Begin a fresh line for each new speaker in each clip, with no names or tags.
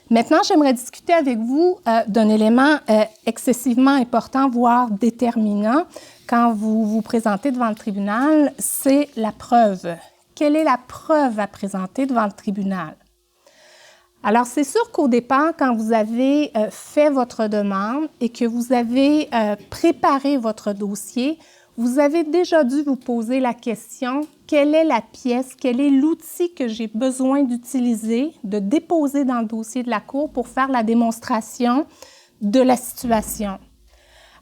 Maintenant, j'aimerais discuter avec vous d'un élément excessivement important, voire déterminant, quand vous vous présentez devant le tribunal, c'est la preuve. Quelle est la preuve à présenter devant le tribunal? Alors, c'est sûr qu'au départ, quand vous avez fait votre demande et que vous avez préparé votre dossier, vous avez déjà dû vous poser la question, quelle est la pièce, quel est l'outil que j'ai besoin d'utiliser, de déposer dans le dossier de la Cour pour faire la démonstration de la situation.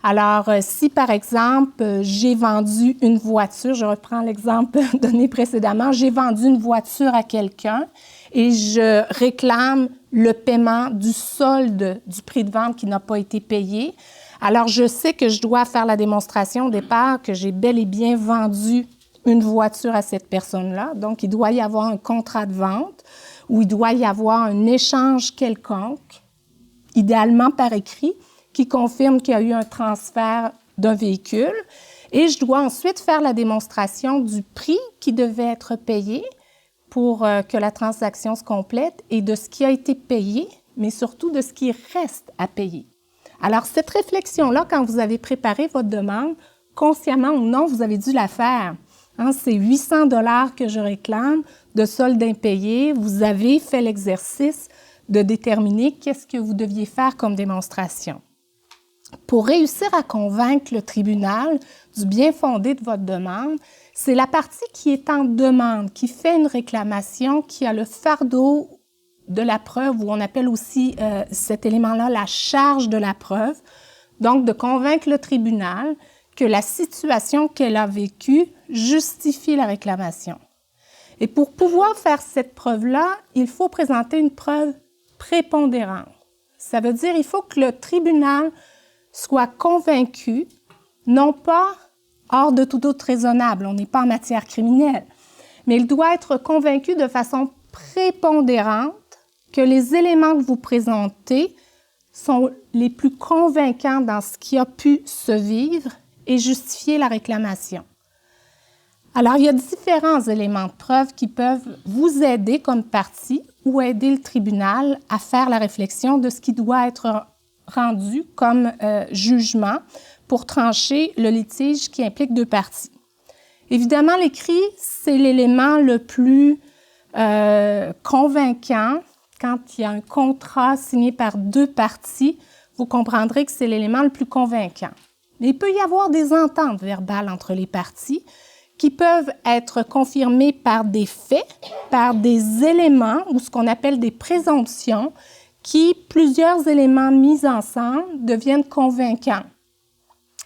Alors, si par exemple, j'ai vendu une voiture, je reprends l'exemple donné précédemment, j'ai vendu une voiture à quelqu'un et je réclame le paiement du solde du prix de vente qui n'a pas été payé. Alors, je sais que je dois faire la démonstration au départ que j'ai bel et bien vendu une voiture à cette personne-là. Donc, il doit y avoir un contrat de vente ou il doit y avoir un échange quelconque, idéalement par écrit, qui confirme qu'il y a eu un transfert d'un véhicule. Et je dois ensuite faire la démonstration du prix qui devait être payé pour que la transaction se complète et de ce qui a été payé, mais surtout de ce qui reste à payer. Alors, cette réflexion-là, quand vous avez préparé votre demande, consciemment ou non, vous avez dû la faire. Hein, c'est 800 $ que je réclame de solde impayé. Vous avez fait l'exercice de déterminer qu'est-ce que vous deviez faire comme démonstration. Pour réussir à convaincre le tribunal du bien fondé de votre demande, c'est la partie qui est en demande, qui fait une réclamation, qui a le fardeau de la preuve, ou on appelle aussi cet élément-là la charge de la preuve, donc de convaincre le tribunal que la situation qu'elle a vécue justifie la réclamation. Et pour pouvoir faire cette preuve-là, il faut présenter une preuve prépondérante. Ça veut dire qu'il faut que le tribunal soit convaincu, non pas hors de tout doute raisonnable, on n'est pas en matière criminelle, mais il doit être convaincu de façon prépondérante que les éléments que vous présentez sont les plus convaincants dans ce qui a pu se vivre et justifier la réclamation. Alors, il y a différents éléments de preuve qui peuvent vous aider comme partie ou aider le tribunal à faire la réflexion de ce qui doit être rendu comme jugement pour trancher le litige qui implique deux parties. Évidemment, l'écrit, c'est l'élément le plus convaincant. Quand il y a un contrat signé par deux parties, vous comprendrez que c'est l'élément le plus convaincant. Mais il peut y avoir des ententes verbales entre les parties qui peuvent être confirmées par des faits, par des éléments ou ce qu'on appelle des présomptions qui, plusieurs éléments mis ensemble, deviennent convaincants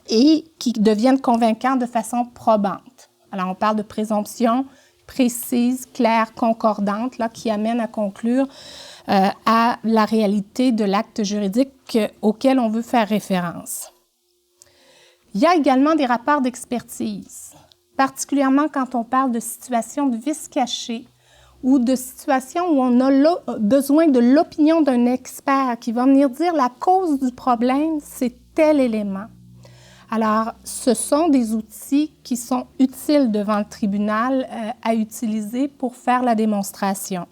et qui deviennent convaincants de façon probante. Alors, on parle de présomptions précises, claires, concordantes, là, qui amènent à conclure à la réalité de l'acte juridique auquel on veut faire référence. Il y a également des rapports d'expertise, particulièrement quand on parle de situations de vices cachés ou de situations où on a besoin de l'opinion d'un expert qui va venir dire la cause du problème, c'est tel élément. Alors, ce sont des outils qui sont utiles devant le tribunal à utiliser pour faire la démonstration.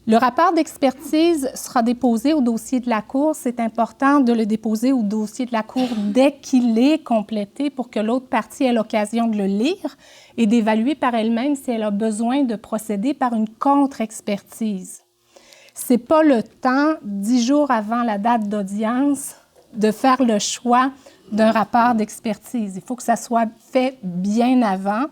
Le rapport d'expertise sera déposé au dossier de la Cour. C'est important de le déposer au dossier de la Cour dès qu'il est complété pour que l'autre partie ait l'occasion de le lire et d'évaluer par elle-même si elle a besoin de procéder par une contre-expertise. Ce n'est pas le temps, 10 jours avant la date d'audience, de faire le choix d'un rapport d'expertise. Il faut que ça soit fait bien avant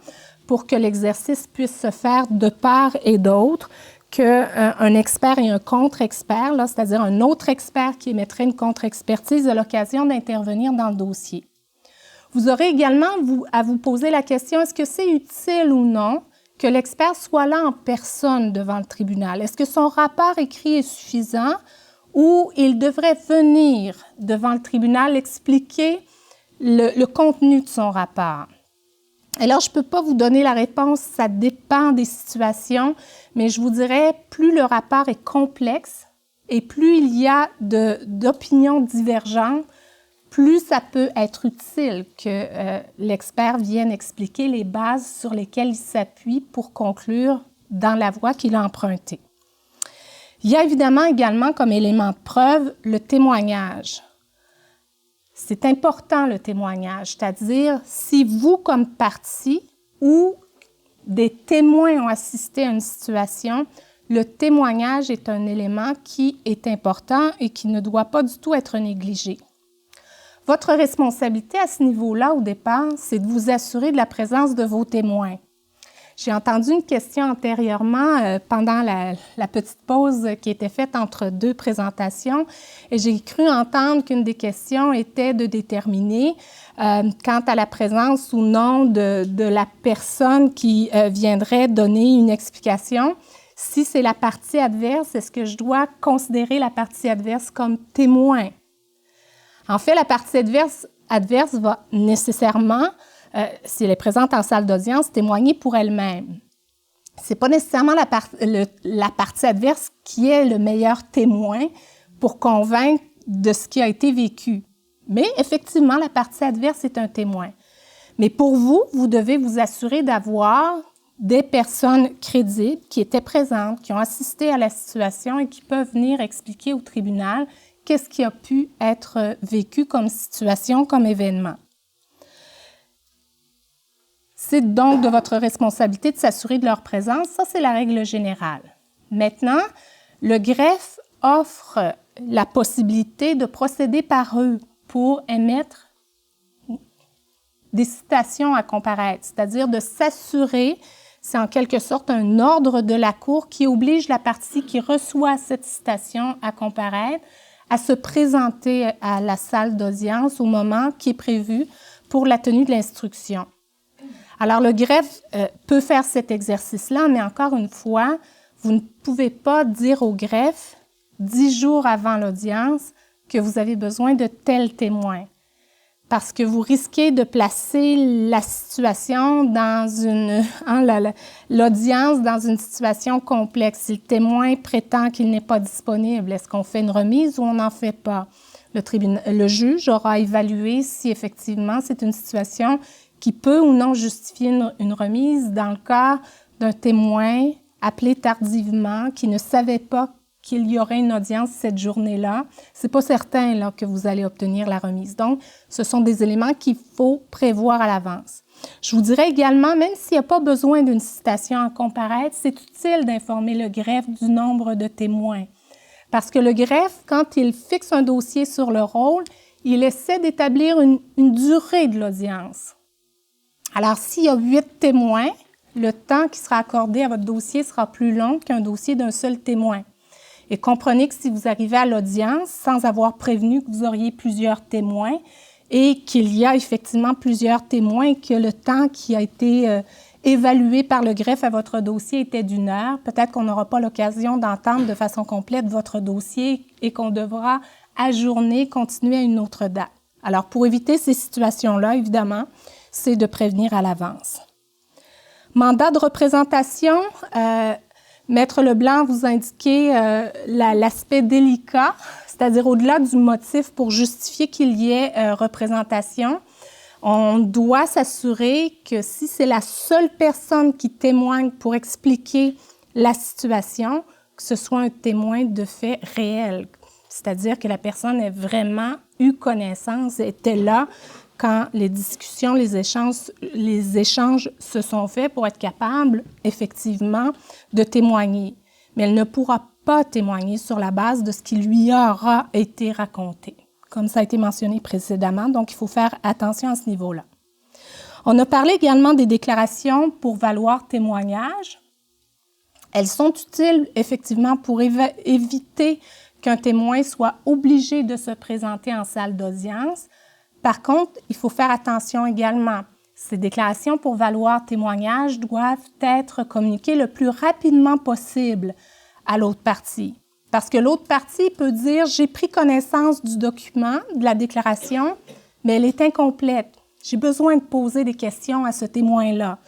pour que l'exercice puisse se faire de part et d'autre, qu'un expert et un contre-expert, c'est-à-dire un autre expert qui émettrait une contre-expertise, a l'occasion d'intervenir dans le dossier. Vous aurez également à vous poser la question, est-ce que c'est utile ou non que l'expert soit là en personne devant le tribunal? Est-ce que son rapport écrit est suffisant ou il devrait venir devant le tribunal expliquer le contenu de son rapport? Alors, je ne peux pas vous donner la réponse, ça dépend des situations, mais je vous dirais, plus le rapport est complexe et plus il y a d'opinions divergentes, plus ça peut être utile que l'expert vienne expliquer les bases sur lesquelles il s'appuie pour conclure dans la voie qu'il a empruntée. Il y a évidemment également comme élément de preuve le témoignage. C'est important le témoignage, c'est-à-dire si vous comme partie ou des témoins ont assisté à une situation, le témoignage est un élément qui est important et qui ne doit pas du tout être négligé. Votre responsabilité à ce niveau-là, au départ, c'est de vous assurer de la présence de vos témoins. J'ai entendu une question antérieurement pendant la petite pause qui était faite entre deux présentations et j'ai cru entendre qu'une des questions était de déterminer quant à la présence ou non de la personne qui viendrait donner une explication. Si c'est la partie adverse, est-ce que je dois considérer la partie adverse comme témoin? En fait, la partie adverse va nécessairement, si elle est présente en salle d'audience, témoigner pour elle-même. Ce n'est pas nécessairement la partie adverse qui est le meilleur témoin pour convaincre de ce qui a été vécu. Mais effectivement, la partie adverse est un témoin. Mais pour vous, vous devez vous assurer d'avoir des personnes crédibles qui étaient présentes, qui ont assisté à la situation et qui peuvent venir expliquer au tribunal qu'est-ce qui a pu être vécu comme situation, comme événement. C'est donc de votre responsabilité de s'assurer de leur présence. Ça, c'est la règle générale. Maintenant, le greffe offre la possibilité de procéder par eux pour émettre des citations à comparaître, c'est-à-dire de s'assurer, c'est en quelque sorte un ordre de la Cour qui oblige la partie qui reçoit cette citation à comparaître à se présenter à la salle d'audience au moment qui est prévu pour la tenue de l'instruction. Alors, le greffe peut faire cet exercice-là, mais encore une fois, vous ne pouvez pas dire au greffe 10 jours avant l'audience que vous avez besoin de tel témoin, parce que vous risquez de placer la situation dans l'audience dans une situation complexe. Si le témoin prétend qu'il n'est pas disponible, est-ce qu'on fait une remise ou on n'en fait pas? Le juge aura évalué si effectivement c'est une situation qui peut ou non justifier une remise dans le cas d'un témoin appelé tardivement qui ne savait pas qu'il y aurait une audience cette journée-là. C'est pas certain là, que vous allez obtenir la remise. Donc, ce sont des éléments qu'il faut prévoir à l'avance. Je vous dirais également, même s'il n'y a pas besoin d'une citation à comparaître, c'est utile d'informer le greffe du nombre de témoins. Parce que le greffe, quand il fixe un dossier sur le rôle, il essaie d'établir une durée de l'audience. Alors, s'il y a 8 témoins, le temps qui sera accordé à votre dossier sera plus long qu'un dossier d'un seul témoin. Et comprenez que si vous arrivez à l'audience sans avoir prévenu que vous auriez plusieurs témoins et qu'il y a effectivement plusieurs témoins et que le temps qui a été évalué par le greffe à votre dossier était d'1 heure, peut-être qu'on n'aura pas l'occasion d'entendre de façon complète votre dossier et qu'on devra ajourner, continuer à une autre date. Alors, pour éviter ces situations-là, évidemment, c'est de prévenir à l'avance. Mandat de représentation, Maître Leblanc vous indiquait l'aspect délicat, c'est-à-dire au-delà du motif pour justifier qu'il y ait représentation, on doit s'assurer que si c'est la seule personne qui témoigne pour expliquer la situation, que ce soit un témoin de fait réel, c'est-à-dire que la personne ait vraiment eu connaissance, était là quand les discussions, les échanges se sont faits pour être capable, effectivement, de témoigner. Mais elle ne pourra pas témoigner sur la base de ce qui lui aura été raconté, comme ça a été mentionné précédemment, donc il faut faire attention à ce niveau-là. On a parlé également des déclarations pour valoir témoignage. Elles sont utiles, effectivement, pour éviter qu'un témoin soit obligé de se présenter en salle d'audience. Par contre, il faut faire attention également. Ces déclarations pour valoir témoignage doivent être communiquées le plus rapidement possible à l'autre partie. Parce que l'autre partie peut dire « j'ai pris connaissance du document, de la déclaration, mais elle est incomplète. J'ai besoin de poser des questions à ce témoin-là. »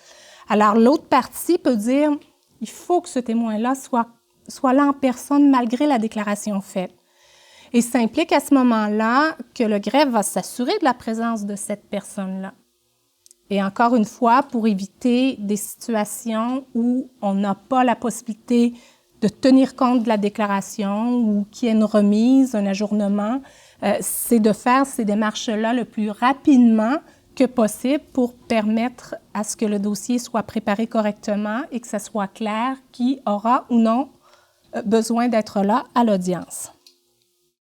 Alors, l'autre partie peut dire « il faut que ce témoin-là soit là en personne malgré la déclaration faite. » Et ça implique à ce moment-là que le greffe va s'assurer de la présence de cette personne-là. Et encore une fois, pour éviter des situations où on n'a pas la possibilité de tenir compte de la déclaration ou qu'il y ait une remise, un ajournement, c'est de faire ces démarches-là le plus rapidement que possible pour permettre à ce que le dossier soit préparé correctement et que ça soit clair qui aura ou non besoin d'être là à l'audience.